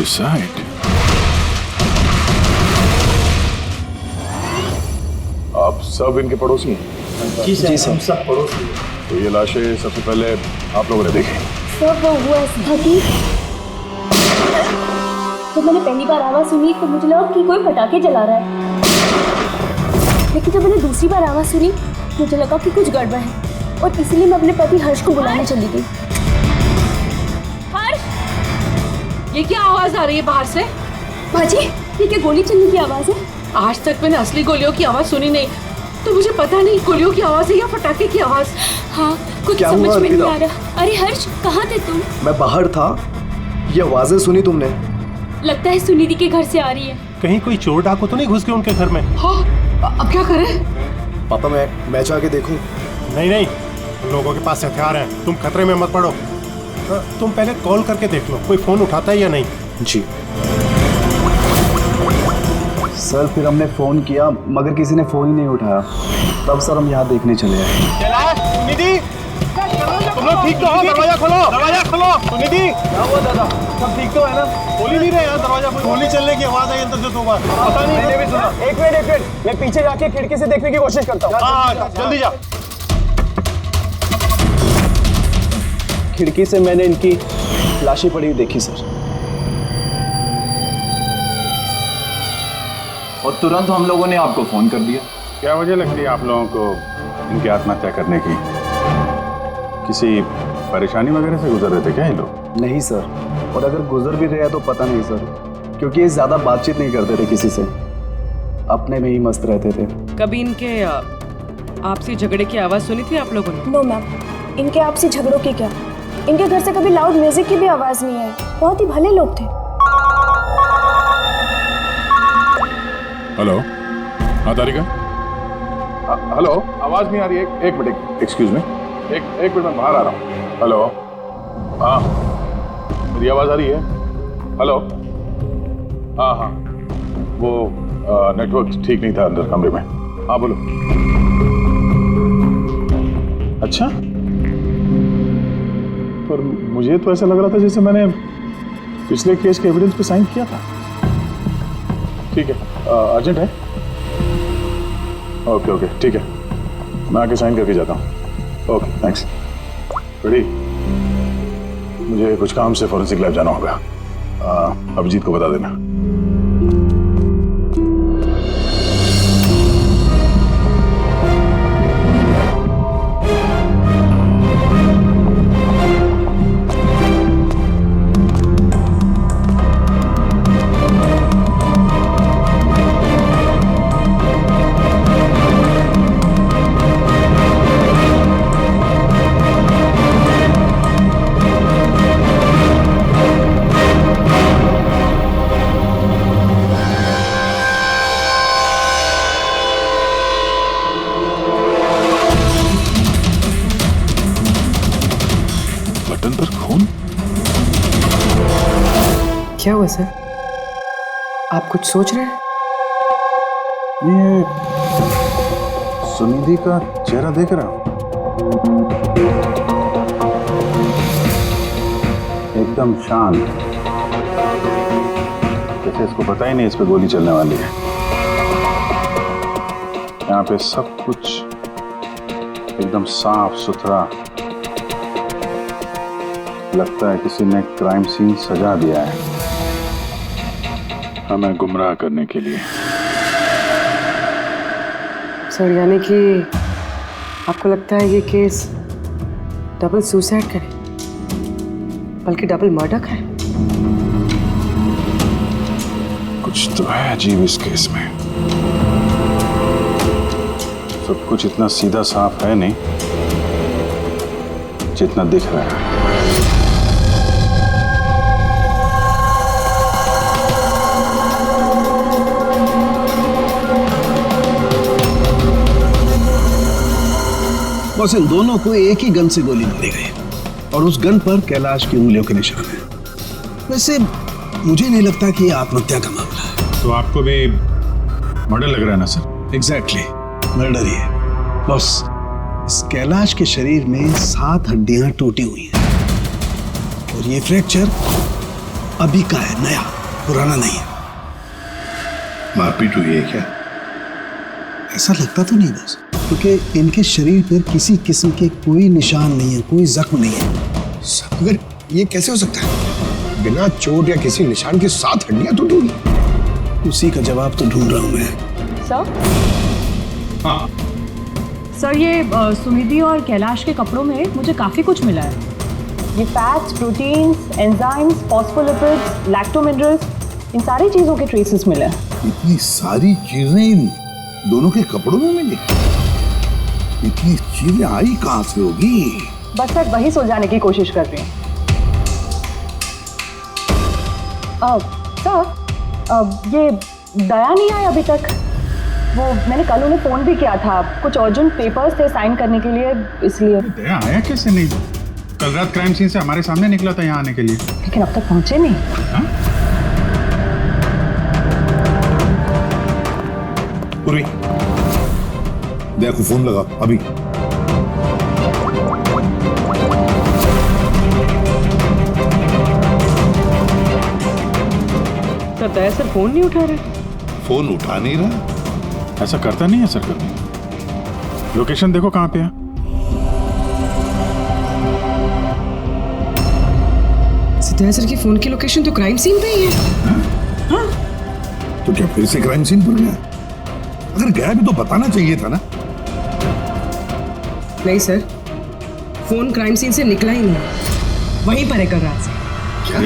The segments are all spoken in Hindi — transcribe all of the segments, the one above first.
सुसाइड? आप सब इनके पड़ोसी हैं? जी सर, हम सब पड़ोसी हैं। तो ये लाशें सबसे पहले आप लोगों ने देखी? सर वो हुआ था कि जब मैंने पहली बार आवाज सुनी तो मुझे लगा कि कोई पटाखे जला रहा है, लेकिन जब मैंने दूसरी बार आवाज सुनी मुझे लगा कि कुछ गड़बड़ है और इसलिए मैं अपने पति हर्ष को बुलाने चली गई। हर्ष, ये क्या आवाज आ रही है बाहर से? बाजी, ये क्या गोली चलने की आवाज है? आज तक मैंने असली गोलियों की आवाज सुनी नहीं, तो मुझे पता नहीं गोलियों की आवाज है या पटाखे की आवाज। हाँ, कुछ समझ में नहीं आ रहा। अरे हर्ष, कहाँ थे तुम? मैं बाहर था, ये आवाजें सुनी तुमने? लगता है सुनिधि के घर से आ रही है। कहीं कोई चोर डाकू तो नहीं घुस गए उनके घर में? हाँ, अब क्या करें? पापा मैं जाके देखूं? नहीं नहीं, उन लोगों के पास हथियार हैं, तुम खतरे में मत पड़ो। तुम पहले कॉल करके देख लो कोई फोन उठाता है या नहीं। जी सर, फिर हमने फोन किया मगर किसी ने फोन ही नहीं उठाया, तब सर हम यहाँ देखने चले आए। सुनिधि, तुम लोग ठीक तो हो? दरवाजा खोलो, दरवाजा खोलो। सुनिधि, क्या हुआ दादा? सब ठीक तो है ना? खोल ही नहीं रहे यार दरवाजा। गोली चलने की आवाज आई अंदर से 2 बार। पता नहीं। मैंने भी सुना। एक मिनट, मैं पीछे जाके खिड़की से देखने की कोशिश करता हूँ। हाँ, जल्दी जा। खिड़की से मैंने इनकी लाशें पड़ी हुई देखी सर, और तुरंत हम लोगों ने आपको फोन कर दिया। क्या वजह लगती है आप लोगों को इनकी आत्महत्या करने की? किसी परेशानी वगैरह से गुजर रहे थे क्या ये लोग? नहीं सर, और अगर गुजर भी रहे तो पता नहीं सर, क्योंकि ये ज्यादा बातचीत नहीं करते थे किसी से, अपने में ही मस्त रहते थे। कभी इनके आपसी झगड़े की आवाज सुनी थी आप लोगों ने? नो मैम, इनके आपसी झगड़ों की क्या, इनके घर से कभी लाउड म्यूजिक की भी आवाज नहीं आई। बहुत ही भले लोग थे। हेलो, हाँ तारिका? हेलो, आवाज नहीं आ रही है। एक मिनट, एक्सक्यूज मी, एक मिनट, मैं बाहर आ रहा हूँ। हेलो, हाँ मेरी आवाज आ रही है? हेलो, हाँ, वो नेटवर्क ठीक नहीं था अंदर कमरे में। हाँ बोलो। अच्छा, पर मुझे तो ऐसा लग रहा था जैसे मैंने पिछले केस के एविडेंस पे साइन किया था। ठीक है, अर्जेंट है? ओके, ठीक है, मैं आके साइन करके जाता हूँ। Okay, thanks. रेडी? मुझे कुछ काम से फॉरेंसिक लैब जाना होगा। अभिजीत को बता देना। पर खून? क्या हुआ सर? आप कुछ सोच रहे हैं? ये सुनिधि का चेहरा देख रहा हूं, एकदम शांत, जैसे इसको पता ही नहीं इस पे गोली चलने वाली है। यहाँ पे सब कुछ एकदम साफ सुथरा, लगता है किसी ने क्राइम सीन सजा दिया है हमें गुमराह करने के लिए। सर, यानी कि आपको लगता है ये केस डबल सुसाइड करे, बल्कि डबल मर्डर करे? कुछ तो है अजीब इस केस में। सब कुछ इतना सीधा साफ है नहीं जितना दिख रहा है। बस इन दोनों को एक ही गन से गोली मारी गई और उस गन पर कैलाश की उंगलियों के निशान है। वैसे मुझे नहीं लगता कि ये आत्महत्या का मामला है। तो आपको भी मर्डर लग रहा है ना सर? एग्जैक्टली, मर्डर ही है। बस इस कैलाश के शरीर में 7 हड्डियां टूटी हुई हैं और ये फ्रैक्चर अभी का है, नया। पुराना नहीं है। मारपीट हुई है क्या? ऐसा लगता तो नहीं बस, क्योंकि इनके शरीर पर किसी किस्म के कोई निशान नहीं है, कोई जख्म नहीं है। मगर ये कैसे हो सकता है? बिना चोट या किसी निशान के 7 हड्डियां तो ढूंढी। उसी का जवाब तो ढूंढ रहा हूं मैं। सर हाँ सर, ये सुनिधि और कैलाश के कपड़ों में मुझे काफ़ी कुछ मिला है। ये फैट्स, प्रोटीन्स, एंजाइम्स, फॉस्फोलिपिड्स, लैक्टोमिनरल्स, इन सारी चीज़ों के ट्रेसेस मिले हैं। इतनी सारी चीजें इन दोनों के कपड़ों में मिली? इतनी चीजें आई कहां से होगी? बस सर वही सुलझाने की कोशिश कर रही हूँ। सर ये दया नहीं आई अभी तक। वो मैंने कल उन्हें फ़ोन भी किया था, कुछ अर्जेंट पेपर्स थे साइन करने के लिए, इसलिए। दया आया कैसे नहीं? कल रात क्राइम सीन से हमारे सामने निकला था यहाँ आने के लिए। लेकिन अब तक पहुंचे नहीं। पूर्वी, दया को फोन लगा अभी। सर दया सर फोन नहीं उठा रहे। फोन उठा नहीं रहा। ऐसा करता नहीं है सर कभी। लोकेशन देखो कहाँ पे है। दया सर की फोन की लोकेशन तो क्राइम सीन पे ही है। तो क्या फिर से क्राइम सीन पर गया? अगर गया भी तो बताना चाहिए था ना। नहीं सर, फोन क्राइम सीन से निकला ही नहीं, वहीं पर है कल रात से। क्या?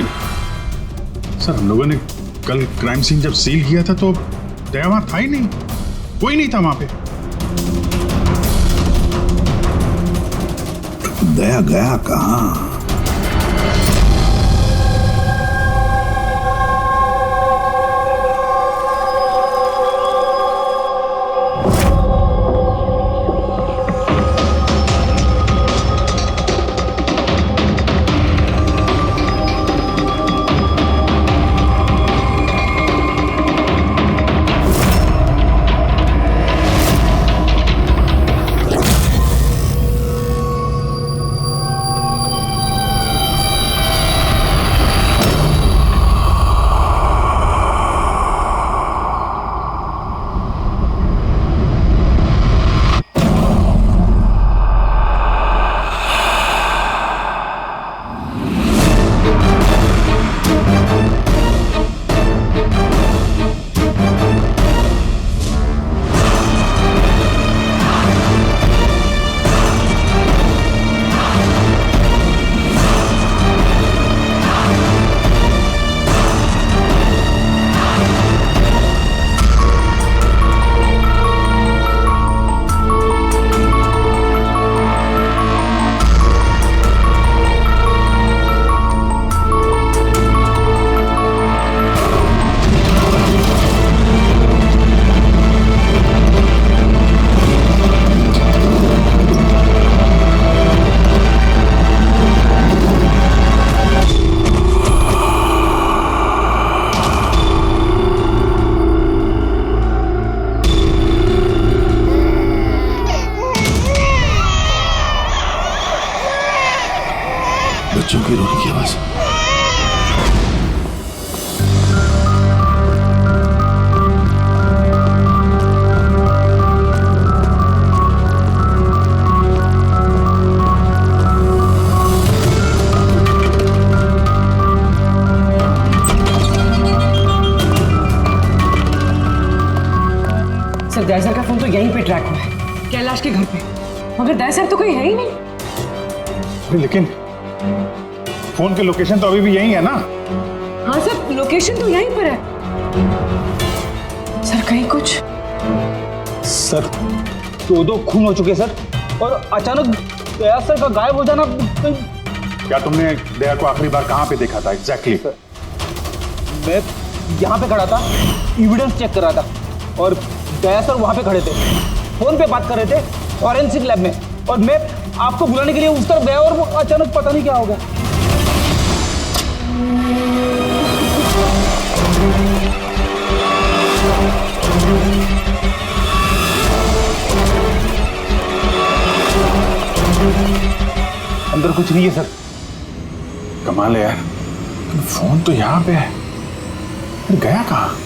सर हम लोगों ने कल क्राइम सीन जब सील किया था तो दया वहां था ही नहीं, कोई नहीं था वहां पे। दया गया कहाँ? बच्चों की रोने की आवाज। सर दया सर का फोन तो यहीं पे ट्रैक हुआ है, कैलाश के घर पे, मगर दया सर तो कोई है ही नहीं। लेकिन फोन की लोकेशन तो अभी भी यही है ना? हाँ सर, लोकेशन तो यहीं पर है। सर कहीं कुछ? सर 2 खून हो चुके सर, और अचानक दया सर का गायब हो जाना। क्या तुमने दया को आखिरी बार कहाँ पे देखा था एग्जैक्टली? मैं यहाँ पे खड़ा था, एविडेंस चेक कर रहा था, और दया सर वहाँ पे खड़े थे, फोन पे बात कर रहे थे फॉरेंसिक लैब में, और मैं आपको बुलाने के लिए उस तरफ गया और वो अचानक पता नहीं क्या हो गया। अंदर कुछ नहीं है सर। कमाल है यार, फोन तो यहाँ पे है। फिर गया कहाँ?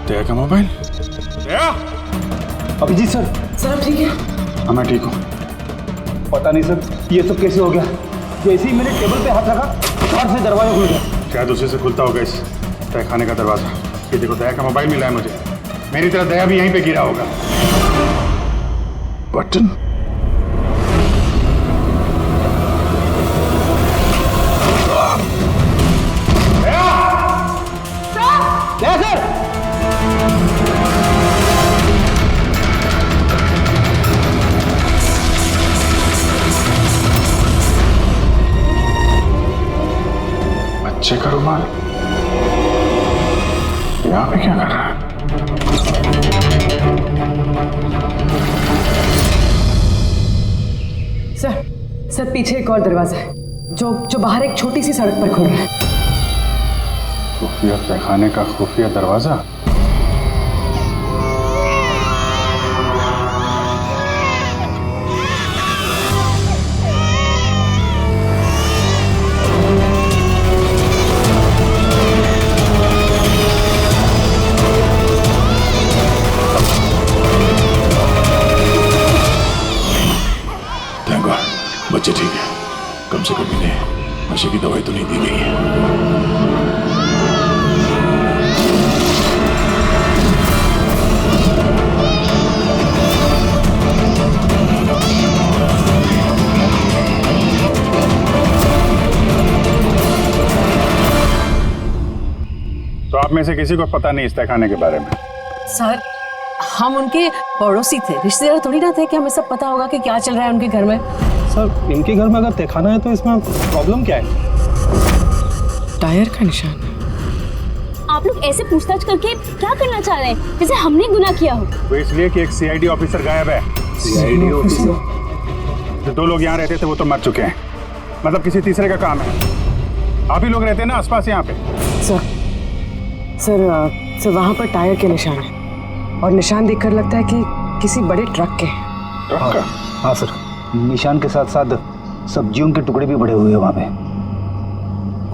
दया का मोबाइल? दया? अभिजीत सर। सर आप ठीक है? हाँ मैं ठीक हूँ। पता नहीं सर ये सब कैसे हो गया। जैसे ही मैंने टेबल पे हाथ रखा फट से दरवाजा खुल गया। शायद उसी से खुलता होगा इस तहखाने का दरवाजा। ये देखो दया का मोबाइल मिला है मुझे। मेरी तरह दया भी यहीं पे गिरा होगा। बटन? दया सर। बच्चे का रुमाल यहाँ पे क्या कर रहा है? सर पीछे एक और दरवाजा है जो बाहर एक छोटी सी सड़क पर खुल रहा है। खुफिया तहखाने का खुफिया दरवाजा? बच्चे ठीक है, कम से कम इन्हें नशे की दवाई तो नहीं दी गई है। तो आप में से किसी को पता नहीं इस तहखाने के बारे में? सर हम उनके पड़ोसी थे, रिश्तेदार थोड़ी ना थे कि हमें सब पता होगा कि क्या चल रहा है उनके घर में। सर इनके घर में अगर तहखाना है तो इसमें प्रॉब्लम क्या है? टायर का निशान। आप लोग ऐसे पूछताछ करके क्या करना चाह रहे हैं, जैसे हमने गुनाह किया हो? वो इसलिए कि एक सीआईडी ऑफिसर गायब है। CID officer? जो 2 लोग यहाँ रहते थे वो तो मर चुके हैं, मतलब किसी तीसरे का काम है। आप ही लोग रहते हैं ना आसपास यहाँ पे? सर वहाँ पर टायर के निशान है और निशान देखकर लगता है कि किसी बड़े ट्रक के हैं। ट्रक का? हाँ सर, निशान के साथ साथ सब्जियों के टुकड़े भी बड़े हुए हैं वहाँ पे।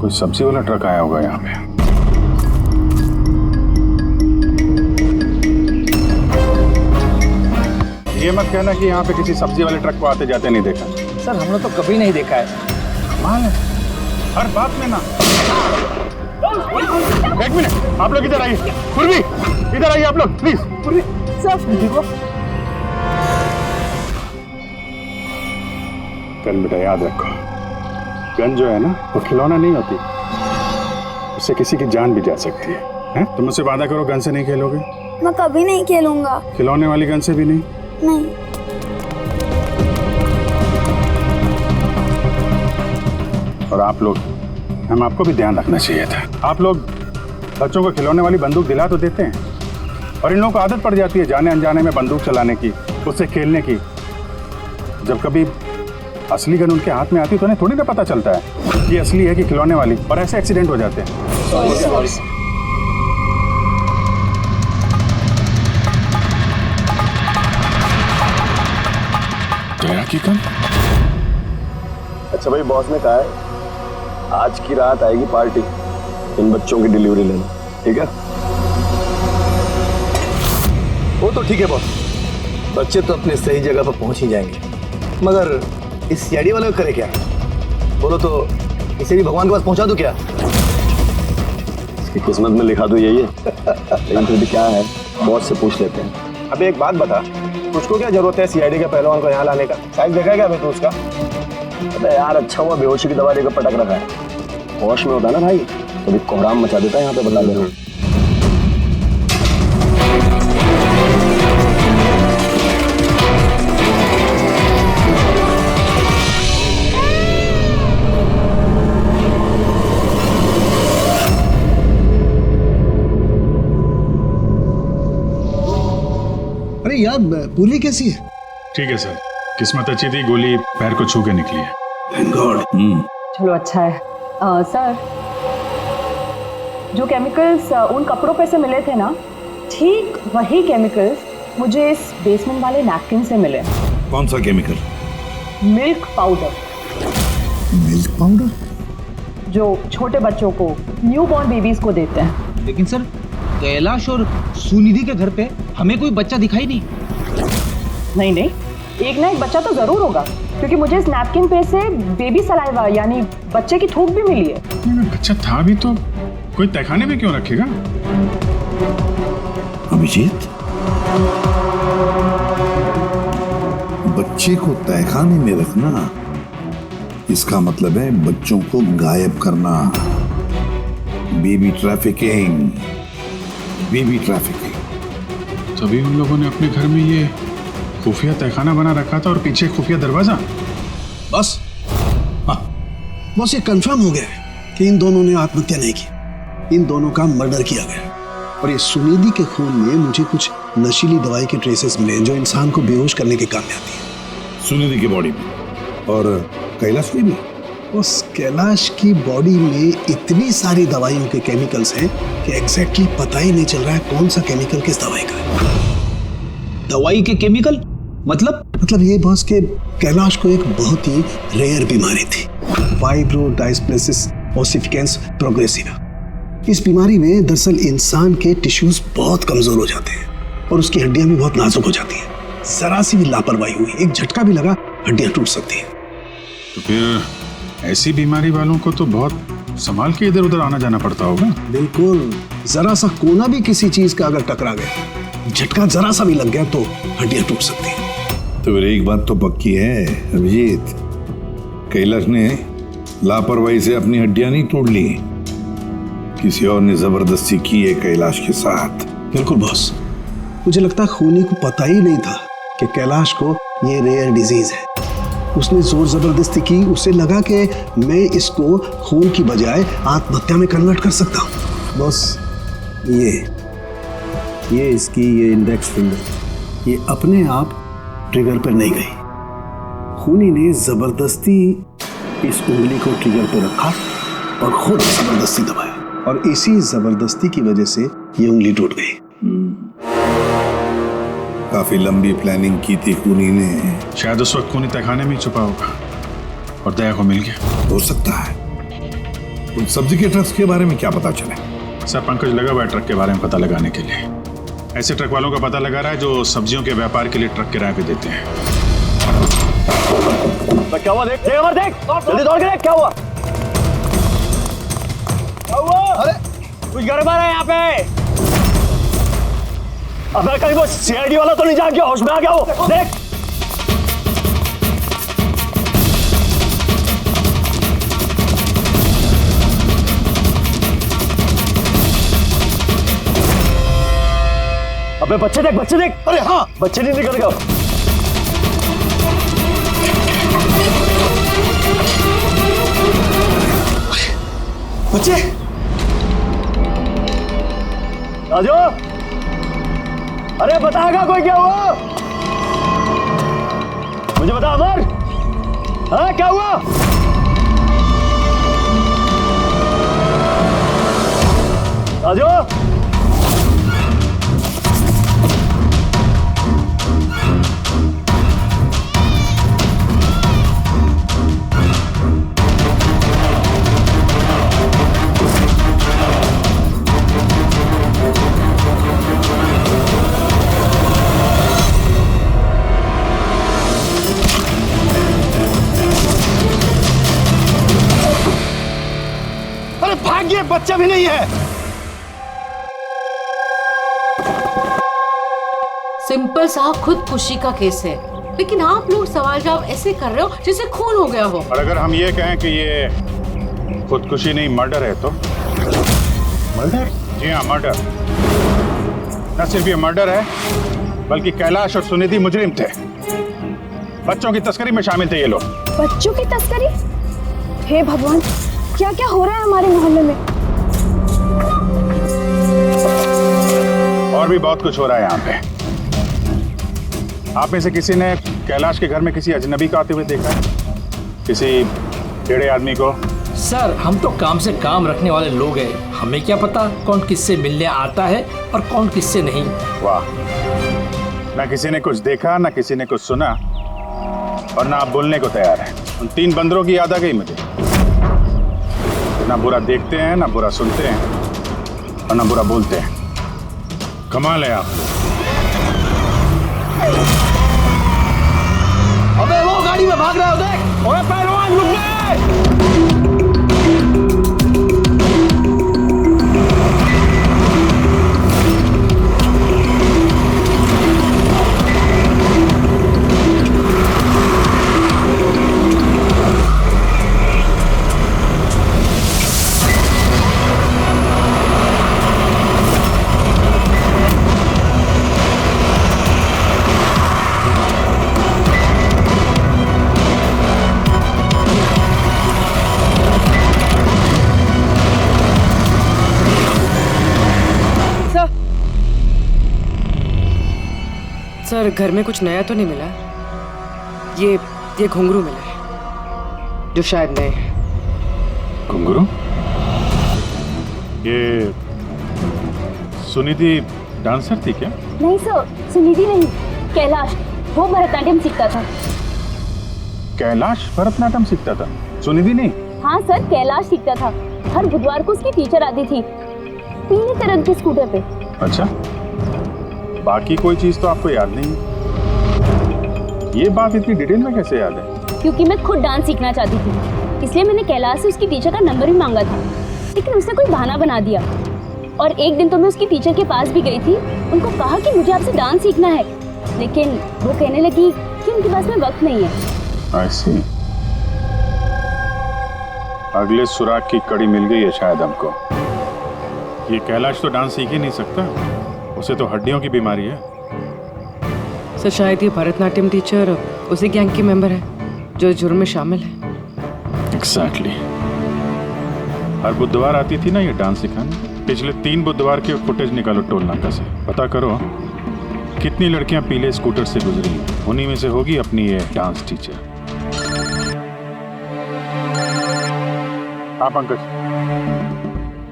कोई सब्जी वाला ट्रक आया होगा यहाँ पे। ये मत कहना कि यहाँ पे किसी सब्जी वाले ट्रक को आते जाते नहीं देखा। सर हमने तो कभी नहीं देखा है। कमाल है, हर बात में ना। एक मिनट, आप लोग इधर आइए। पूर्वी, इधर आइए आप लोग प्लीज। पूर्वी सर देखो। गन बेटा याद रखो, गन जो है ना वो खिलौना नहीं होती, उससे किसी की जान भी जा सकती है? तुम मुझसे वादा करो गन से नहीं खेलोगे। मैं कभी नहीं खेलूंगा। खिलौने वाली गन से भी नहीं? नहीं। और आप लोग, हम आपको भी ध्यान रखना चाहिए था। आप लोग बच्चों को खिलौने वाली बंदूक दिला तो देते हैं, और इन लोगों को आदत पड़ जाती है जाने अनजाने में बंदूक चलाने की, उससे खेलने की। जब कभी असली गन उनके हाथ में आती है तो उन्हें थोड़ी ना पता चलता है कि असली है कि खिलौने वाली, और ऐसे एक्सीडेंट हो जाते हैं। दया की गन? अच्छा भाई, बॉस ने कहा है आज की रात आएगी पार्टी, इन बच्चों की डिलीवरी लेना, ठीक है? वो तो ठीक है बॉस, बच्चे तो अपने सही जगह पर पहुंच ही जाएंगे, मगर इस सीआईडी वाले को करे क्या? बोलो तो इसे भी भगवान के पास पहुंचा दूं क्या? इसकी किस्मत में लिखा तो यही है। लेकिन फिर भी क्या है, बॉस से पूछ लेते हैं। अबे एक बात बता, तुझको क्या जरूरत है सीआईडी के पहलवान को यहाँ लाने का? साइज देखा क्या अबे तू उसका? अबे यार अच्छा हुआ बेहोशी की दवा लेकर पटक रखा है। होश में होता ना भाई तो भी कोहराम मचा देता है यहाँ पे, बता दे रहा हूँ। अरे यार पूरी कैसी है? ठीक है सर, किस्मत अच्छी थी, गोली पैर को छू के निकली है। Thank God. चलो अच्छा है। सर, जो केमिकल्स उन कपड़ों पे से मिले थे ना, ठीक वही केमिकल्स मुझे इस बेसमेंट वाले नैपकिन से मिले। कौन सा chemical? Milk powder. Milk powder? जो छोटे बच्चों को, न्यू बॉर्न बेबीज को देते हैं। लेकिन सर, कैलाश और सुनिधि के घर पे हमें कोई बच्चा दिखाई नहीं। नहीं, एक ना एक बच्चा तो जरूर होगा, क्योंकि मुझे इस नैपकिन पे से बेबी सलाइवा यानी बच्चे की थूक भी मिली है। अगर बच्चा था भी तो कोई तहखाने में क्यों रखेगा? अभिजीत, बच्चे को तहखाने में रखना, इसका मतलब है बच्चों को गायब करना। Baby trafficking. तभी उन लोगों ने अपने घर में ये खुफिया तहखाना बना रखा था और पीछे खुफिया दरवाजा। बस बस ये कंफर्म हो गया है कि इन दोनों ने आत्महत्या नहीं की, इन दोनों का मर्डर किया गया। और ये सुनिधि के खून में मुझे कुछ नशीली दवाई के ट्रेसेस मिले जो इंसान को बेहोश करने के काम में आती है। सुनिधि की बॉडी में और कैलाश की भी। उस कैलाश की बॉडी में इतनी सारी दवाइयों के केमिकल्स हैं कि एग्जैक्टली पता ही नहीं चल रहा है कौन सा केमिकल किस दवाई का है। दवाई के केमिकल? मतलब ये बॉस के कैलाश को एक बहुत ही रेयर बीमारी थी, फाइब्रोडायस्प्लेसिस ओसिफिकेंस प्रोग्रेसिवा। इस बीमारी में दरअसल इंसान के टिश्यूज बहुत कमजोर हो जाते हैं और उसकी हड्डियां भी बहुत नाजुक हो जाती हैं। जरा सी भी लापरवाही हुई, एक झटका भी लगा, हड्डियां टूट सकती हैं। तो फिर ऐसी बीमारी वालों को तो बहुत संभाल के इधर उधर आना जाना पड़ता होगा। बिल्कुल, जरा सा कोना भी किसी चीज का अगर टकरा गया, झटका जरा सा भी लग गया तो हड्डियां टूट सकती हैं। तो फिर एक बात तो पक्की है अभिजीत, कैलाश ने लापरवाही से अपनी हड्डियां नहीं तोड़ ली, किसी और ने जबरदस्ती की है कैलाश के साथ। बिल्कुल बॉस, मुझे लगता है खूनी को पता ही नहीं था कि कैलाश को ये रेयर डिजीज है। उसने जोर जबरदस्ती की, उसे लगा कि मैं इसको खून की बजाय आत्महत्या में कन्वर्ट कर सकता हूँ। बॉस, ये इसकी ये इंडेक्स फिंगर ये अपने आप ट्रिगर पर नहीं गई, खूनी ने जबरदस्ती इस उंगली को ट्रिगर पर रखा और खुद जबरदस्ती दबाया, और इसी जबरदस्ती की वजह से ये उंगली टूट गई। काफी लंबी प्लानिंग की थी खूनी ने। शायद उस वक्त खूनी तहखाने में ही छुपा होगा और दया को मिल गया। हो सकता है। उन सब्जी के ट्रक्स के बारे में क्या पता चला? सर, पंकज लगा हुआ है ट्रक के बारे में पता लगाने के लिए। ऐसे ट्रक वालों का पता लगा रहा है जो सब्जियों के व्यापार के लिए ट्रक किराए पे देते हैं। क्या हुआ? देख अमर, देख जल्दी दौड़ के देख क्या हुआ। अरे कुछ गड़बड़ है यहाँ पे। अबे कहीं वो सीआईडी वाला तो नहीं जाग गया, होश में आ गया वो? देख अबे बच्चे देख। अरे हाँ, बच्चे नहीं निकल गए। बच्चे राजू, अरे बताएगा कोई क्या हुआ? मुझे बता अमर, हाँ क्या हुआ? राजू, भाग्य बच्चा भी नहीं है। सिंपल सा खुदकुशी का केस है, लेकिन आप लोग सवाल जवाब ऐसे कर रहे हो जैसे खून हो गया हो। और अगर हम ये कहें कि ये खुदकुशी नहीं मर्डर है तो? मर्डर? जी हाँ, मर्डर। न सिर्फ ये मर्डर है बल्कि कैलाश और सुनिधि मुजरिम थे। बच्चों की तस्करी में शामिल थे ये लोग। बच्चों की तस्करी? हे भगवान, क्या क्या हो रहा है हमारे मोहल्ले में? और भी बहुत कुछ हो रहा है यहाँ पे। आप में से किसी ने कैलाश के घर में किसी अजनबी को आते हुए देखा है? किसी टेढ़े आदमी को? सर हम तो काम से काम रखने वाले लोग हैं, हमें क्या पता कौन किससे मिलने आता है और कौन किससे नहीं। वाह, ना किसी ने कुछ देखा, ना किसी ने कुछ सुना, और ना आप बोलने को तैयार हैं। उन 3 बंदरों की याद आ गई मुझे। ना बुरा देखते हैं, ना बुरा सुनते हैं, और ना बुरा बोलते हैं। कमाल है आप। अबे वो गाड़ी में भाग रहा है, देख। ओए पहलवान रुक गए। सर घर में कुछ नया तो नहीं मिला? ये घुंघरू मिला है जो शायद नए हैं। घुंघरू? ये सुनिधि डांसर थी क्या? नहीं सर, सुनिधि नहीं, कैलाश। वो भरतनाट्यम सीखता था। कैलाश भरतनाट्यम सीखता था, सुनिधि नहीं? हाँ सर, कैलाश सीखता था। हर बुधवार को उसकी टीचर आती थी, पीले रंग के स्कूटर पे। अच्छा, बाकी कोई चीज तो आपको याद नहीं? ये बात इतनी डिटेल में कैसे याद है? क्योंकि मैं खुद डांस सीखना चाहती थी, इसलिए मैंने कैलाश से उसकी टीचर का नंबर भी मांगा था, लेकिन उसने कोई बहाना बना दिया। और एक दिन तो मैं उसकी टीचर के पास भी गई थी, उनको कहा कि मुझे आपसे डांस सीखना है, लेकिन वो कहने लगी कि उनके पास में वक्त नहीं है। I see। अगले सुराग की कड़ी मिल गई है शायद हमको। ये कैलाश तो डांस सीख ही नहीं सकता, उसे तो हड्डियों की बीमारी है। सर शायद ये भरतनाट्यम टीचर उसी गैंग की मेंबर है जो जुर्म में शामिल है। Exactly। हर बुधवार आती थी ना ये डांस सिखाने। पिछले 3 बुधवार के फुटेज निकालो टोल नाका से, पता करो कितनी लड़कियां पीले स्कूटर से गुजरी हैं। उन्हीं में से होगी अपनी ये डांस टीचर। हाँ पंकज,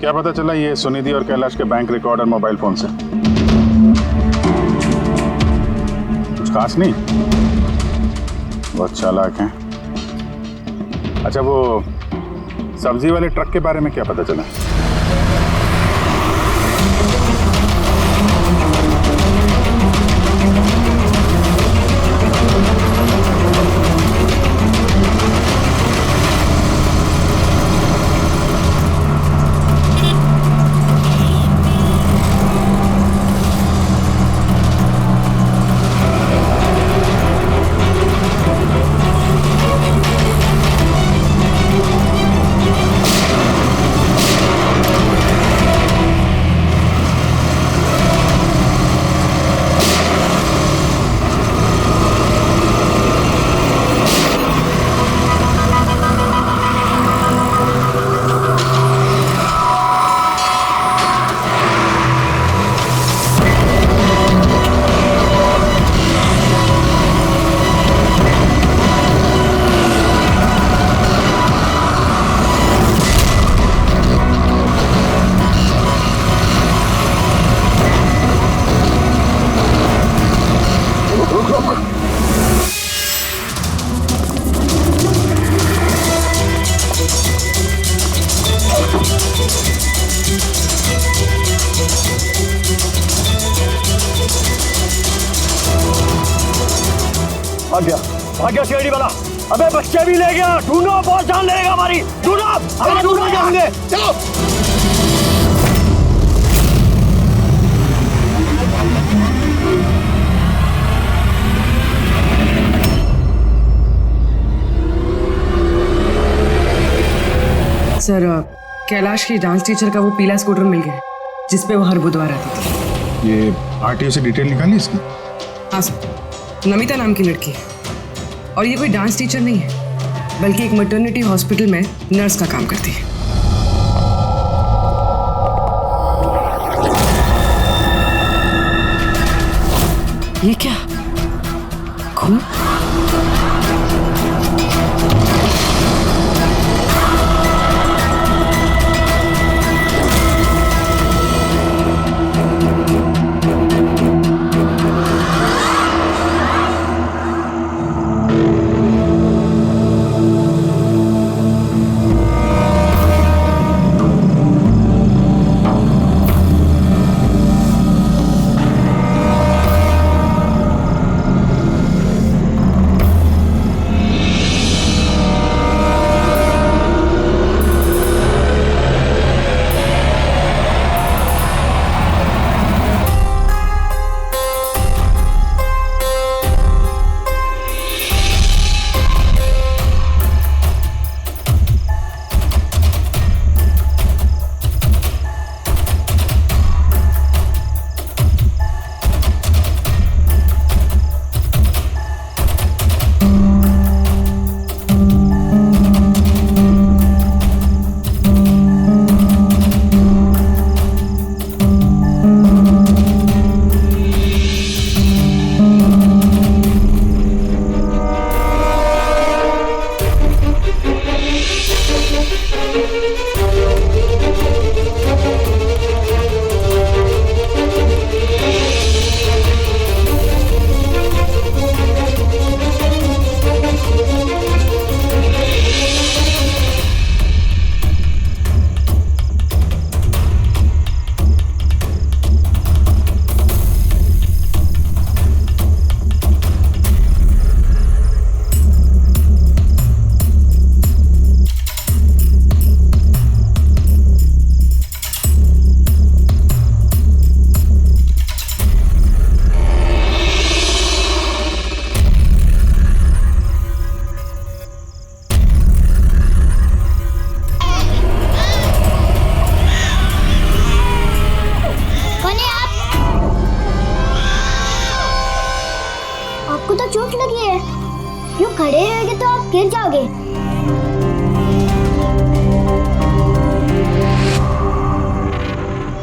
क्या पता चला ये सुनिधि और कैलाश के बैंक रिकॉर्ड और मोबाइल फोन से? कुछ खास नहीं, बहुत चालाक हैं। अच्छा, वो सब्जी वाले ट्रक के बारे में क्या पता चला? भाग गया सीआईडी वाला। अबे बच्चे भी ले गया, ढूंढो, बहुत जान लेगा हमारी। ढूंढो, हम ढूंढ जाएंगे। चलो। सर कैलाश की डांस टीचर का वो पीला स्कूटर मिल गया जिसपे वो हर बुधवार आती थी। ये आरटीओ से डिटेल निकाली इसकी? हाँ सर, नमिता नाम की लड़की है और ये कोई डांस टीचर नहीं है बल्कि एक मैटरनिटी हॉस्पिटल में नर्स का काम करती है। ये क्या? खून? चोट लगी है, यूं खड़े रहेंगे तो आप गिर जाओगे।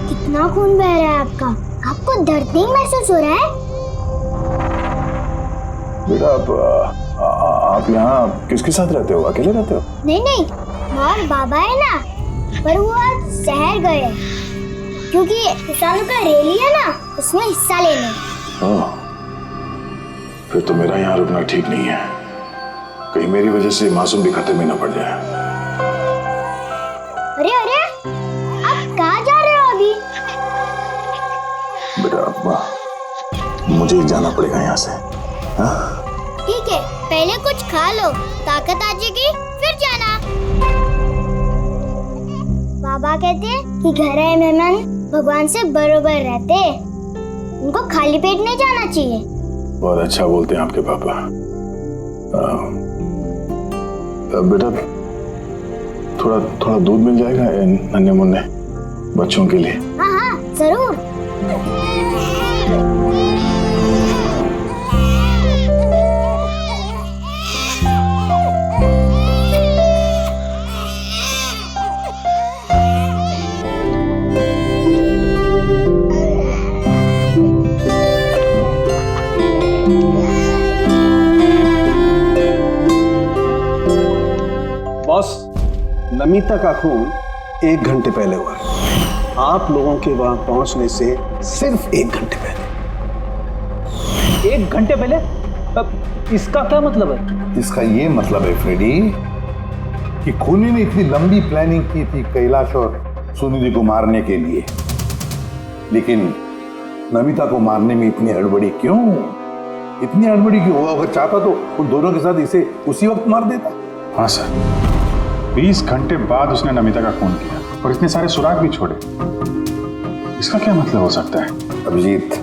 कितना खून बह रहा है आपका, आपको दर्द नहीं महसूस हो रहा है? बेटा आप यहाँ किसके साथ रहते हो, अकेले रहते हो? नहीं नहीं, और बाबा है ना, पर वो आज शहर गए क्योंकि किसानों का रैली है ना, उसमें हिस्सा लेने। फिर तो मेरा यहाँ रुकना ठीक नहीं है, कहीं मेरी वजह से मासूम भी खतरे में न पड़ जाए। अरे अरे, आप कहाँ जा रहे हो अभी? बेटा मुझे जाना पड़ेगा यहाँ से। ठीक है, पहले कुछ खा लो, ताकत आ जाएगी फिर जाना। बाबा कहते हैं कि घर आए मेहमान भगवान से बरोबर रहते, उनको खाली पेट नहीं जाना चाहिए। बहुत अच्छा बोलते हैं आपके पापा। बेटा थोड़ा थोड़ा दूध मिल जाएगा नन्हे मुन्ने बच्चों के लिए? हाँ हाँ जरूर। बॉस, नमिता का खून 1 घंटे पहले हुआ है, आप लोगों के वहां पहुंचने से सिर्फ 1 घंटे पहले। 1 घंटे पहले? अब इसका क्या मतलब है? इसका ये मतलब है फ्रेडी कि खूनी ने इतनी लंबी प्लानिंग की थी कैलाश और सुनिधि को मारने के लिए, लेकिन नमिता को मारने में इतनी हड़बड़ी क्यों? इतनी हड़बड़ी क्यों? वो अगर चाहता तो उन दोनों के साथ इसे उसी वक्त मार देता। हाँ सर, 20 घंटे बाद उसने नमिता का खून किया और इतने सारे सुराग भी छोड़े। इसका क्या मतलब हो सकता है? अभिजीत,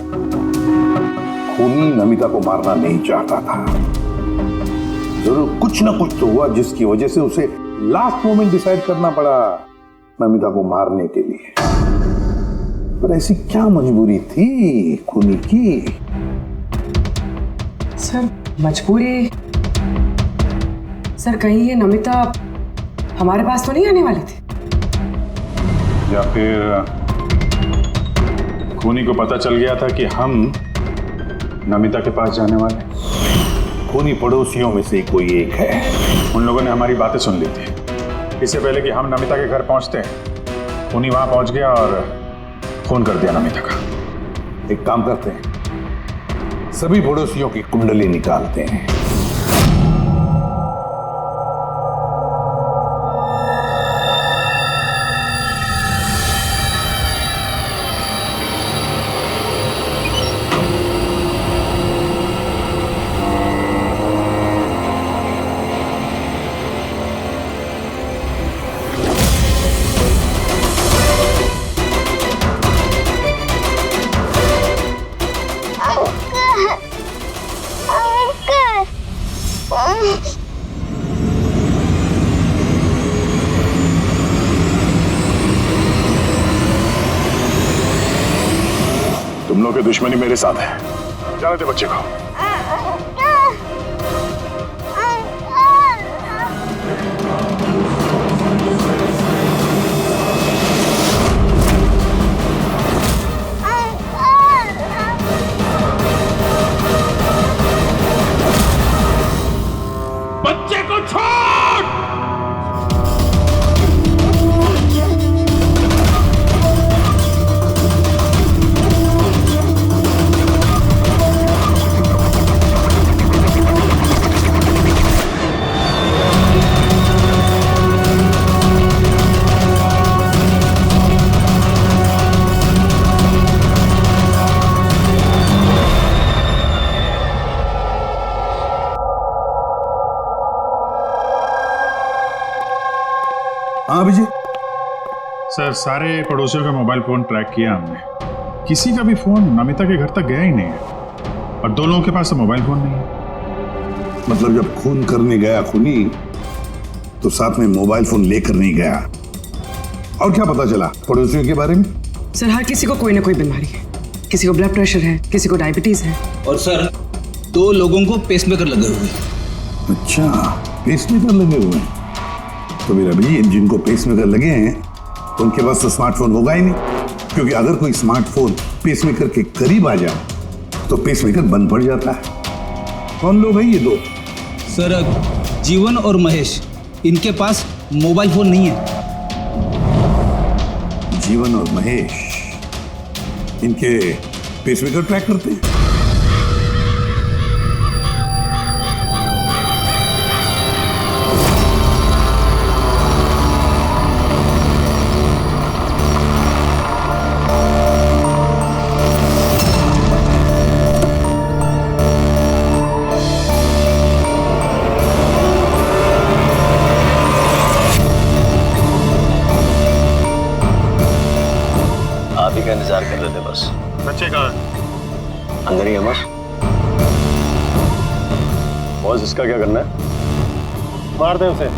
खूनी नमिता को मारना नहीं चाहता था, जरूर कुछ ना कुछ तो हुआ जिसकी वजह से उसे लास्ट मोमेंट डिसाइड करना पड़ा नमिता को मारने के लिए। पर ऐसी क्या मजबूरी थी खूनी की? सर मजबूरी, सर कहीं ये नमिता हमारे पास तो नहीं आने वाली थी? या फिर खूनी को पता चल गया था कि हम नमिता के पास जाने वाले? खूनी पड़ोसियों में से कोई एक है। उन लोगों ने हमारी बातें सुन ली थी। इससे पहले कि हम नमिता के घर पहुंचते, उन्हीं वहां पहुंच गया और फोन कर दिया नमिता का। एक काम करते हैं, सभी पड़ोसियों की कुंडली निकालते हैं। तुम लोग की दुश्मनी मेरे साथ है। जाने दे बच्चे को। बच्चे को छोड़। हाँ अभिजीत। सर, सारे पड़ोसियों का मोबाइल फोन ट्रैक किया हमने, किसी का भी फोन नमिता के घर तक गया ही नहीं है, और दो लोगों के पास तो मोबाइल फोन नहीं है। मतलब जब खून करने गया खूनी तो साथ में मोबाइल फोन लेकर नहीं गया। और क्या पता चला पड़ोसियों के बारे में? सर, हर किसी को कोई ना कोई बीमारी है। किसी को ब्लड प्रेशर है, किसी को डायबिटीज है। और सर, 2 लोगों को पेसमेकर लगे हुए हैं। अच्छा, पेसमेकर लगे हुए हैं। तो मेरा भाई जिनको पेसमेकर लगे हैं उनके पास तो स्मार्टफोन होगा ही नहीं, क्योंकि अगर कोई स्मार्टफोन पेसमेकर के करीब आ जाए तो पेसमेकर बंद पड़ जाता है। कौन लोग हैं ये 2? सर, जीवन और महेश, इनके पास मोबाइल फोन नहीं है। जीवन और महेश इनके पेसमेकर ट्रैक करते हैं। का इंतजार कर रहे थे बस। बच्चे कहाँ हैं? अंदर ही है बस। बॉस, इसका क्या करना है? मार दे उसे।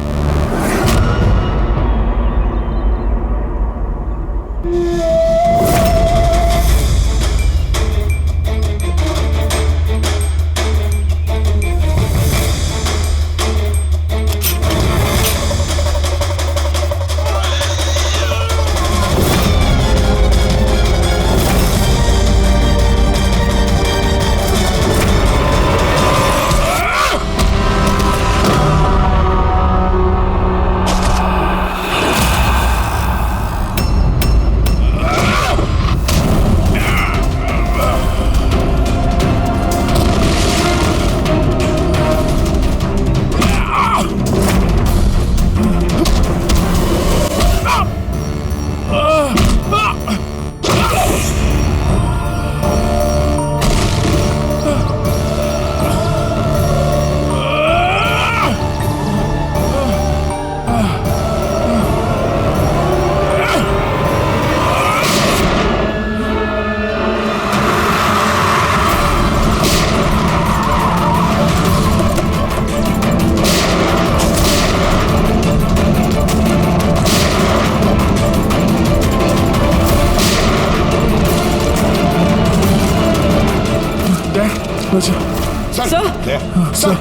सर,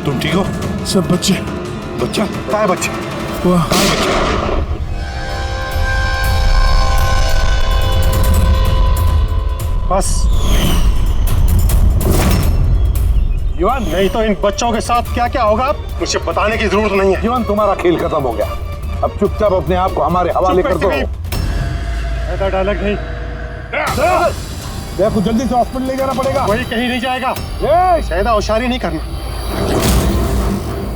तुम ठीक हो? सब बच्चे। बच्चा कहाँ है? बच्चे कहाँ है बच्चे? बस जीवन, नहीं तो इन बच्चों के साथ क्या क्या होगा मुझे बताने की जरूरत नहीं है। जीवन, तुम्हारा खेल खत्म हो गया, अब चुपचाप अपने आप को हमारे हवाले कर दो। ऐसा डायलॉग नहीं। देखो जल्दी से हॉस्पिटल ले जाना पड़ेगा। वही कहीं नहीं जाएगा, ज्यादा होशियारी नहीं करना।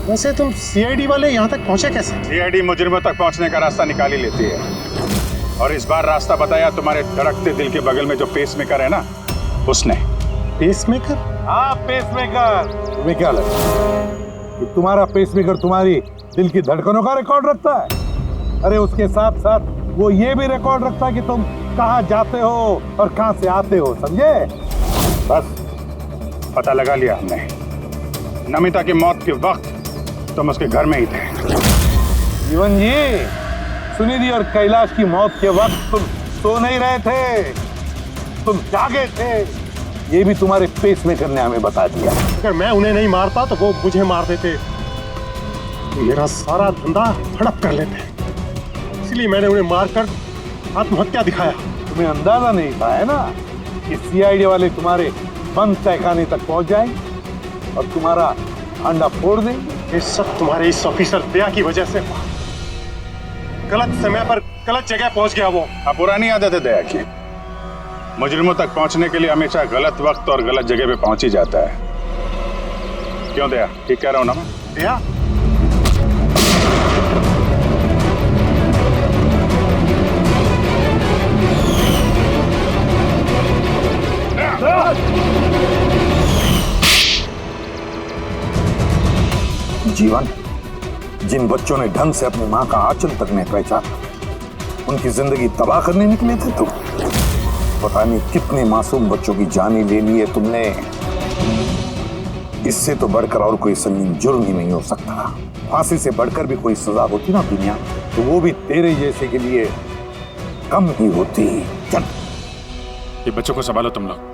वैसे तुम सीआईडी वाले यहाँ तक पहुँचे कैसे? सीआईडी मुजरिमों तक पहुँचने का रास्ता निकाल ही लेती है, और इस बार रास्ता बताया तुम्हारे धड़कते दिल के बगल में जो पेसमेकर है ना, उसने। पेसमेकर? हाँ, पेसमेकर। तुम्हें क्या लगता है कि तुम्हारा पेसमेकर तुम्हारी दिल की धड़कनों का रिकॉर्ड रखता है? अरे उसके साथ साथ वो ये भी रिकॉर्ड रखता है कि तुम कहाँ जाते हो और कहाँ से आते हो, समझे? बस पता लगा लिया हमने। नमिता की मौत के वक्त तुम उसके घर में ही थे। जीवन जी, सुनिधि और कैलाश की मौत के वक्त तुम सो नहीं रहे थे, तुम जागे थे। ये भी तुम्हारे पेसमेकर ने हमें बता दिया। अगर मैं उन्हें नहीं मारता तो वो मुझे मार देते, मेरा सारा धंधा हड़प कर लेते, इसलिए मैंने उन्हें मारकर आत्महत्या दिखाया। तुम्हें अंदाजा नहीं था है ना कि सीआईडी वाले तुम्हारे बंद तहखाने तक पहुंच जाएंगे और तुम्हारा अंडा फोड़ देंगे। ये सब तुम्हारे इस ऑफिसर दया की वजह से हुआ। गलत समय पर गलत जगह पहुंच गया वो। अब पुरानी आदत है दया की, मुजरिमों तक पहुंचने के लिए हमेशा गलत वक्त और गलत जगह पे पहुंच ही जाता है। क्यों दया, ठीक कह रहा हूं ना मैं? दया? जीवन, जिन बच्चों ने ढंग से अपनी मां का आंचल तक नहीं पहचाना, उनकी जिंदगी तबाह करने निकले थे तुम। पता नहीं कितने मासूम बच्चों की जानें ले ली है तुमने। इससे तो बढ़कर और कोई संगीन जुर्म ही नहीं हो सकता। फांसी से बढ़कर भी कोई सजा होती ना दुनिया, तो वो भी तेरे जैसे के लिए कम ही होती। चल, ये बच्चों को संभालो तुम लोग।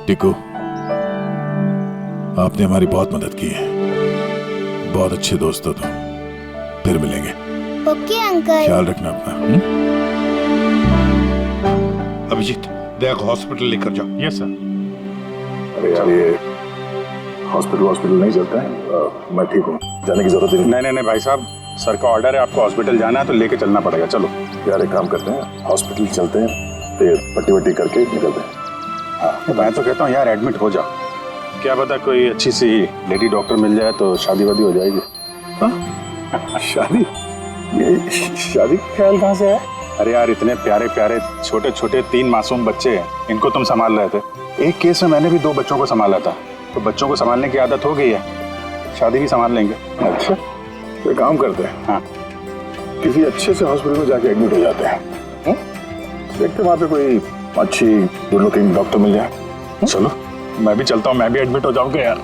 टिकू, आपने हमारी बहुत मदद की है, बहुत अच्छे दोस्त हो तुम। फिर मिलेंगे। Okay uncle. ख्याल रखना अपना। अभिजीत, दया को हॉस्पिटल लेकर जाओ। Yes sir. अरे यार, ये हॉस्पिटल नहीं चलता है। मैं ठीक हूँ, जाने की जरूरत ही नहीं। नहीं भाई साहब, सर का ऑर्डर है, आपको हॉस्पिटल जाना है तो लेके चलना पड़ेगा। चलो यार, एक काम करते हैं, हॉस्पिटल चलते हैं, फिर पट्टी वट्टी करके निकलते हैं। हाँ, मैं तो कहता हूँ यार एडमिट हो जाओ, क्या पता कोई अच्छी सी लेडी डॉक्टर मिल जाए तो शादी वादी हो जाएगी। शादी? ये शादी ख्याल कहाँ से है? अरे यार, इतने प्यारे प्यारे छोटे छोटे 3 मासूम बच्चे हैं, इनको तुम संभाल रहे थे। एक केस में मैंने भी 2 बच्चों को संभाला था, तो बच्चों को संभालने की आदत हो गई है, शादी भी संभाल लेंगे। अच्छा, तो एक काम करते हैं, हाँ, किसी अच्छे से हॉस्पिटल में जाके एडमिट हो जाते हैं। देखते हैं वहाँ पे कोई अच्छी गुड लुकिंग डॉक्टर मिल जाए। चलो मैं भी चलता हूँ, मैं भी एडमिट हो जाऊंगा यार।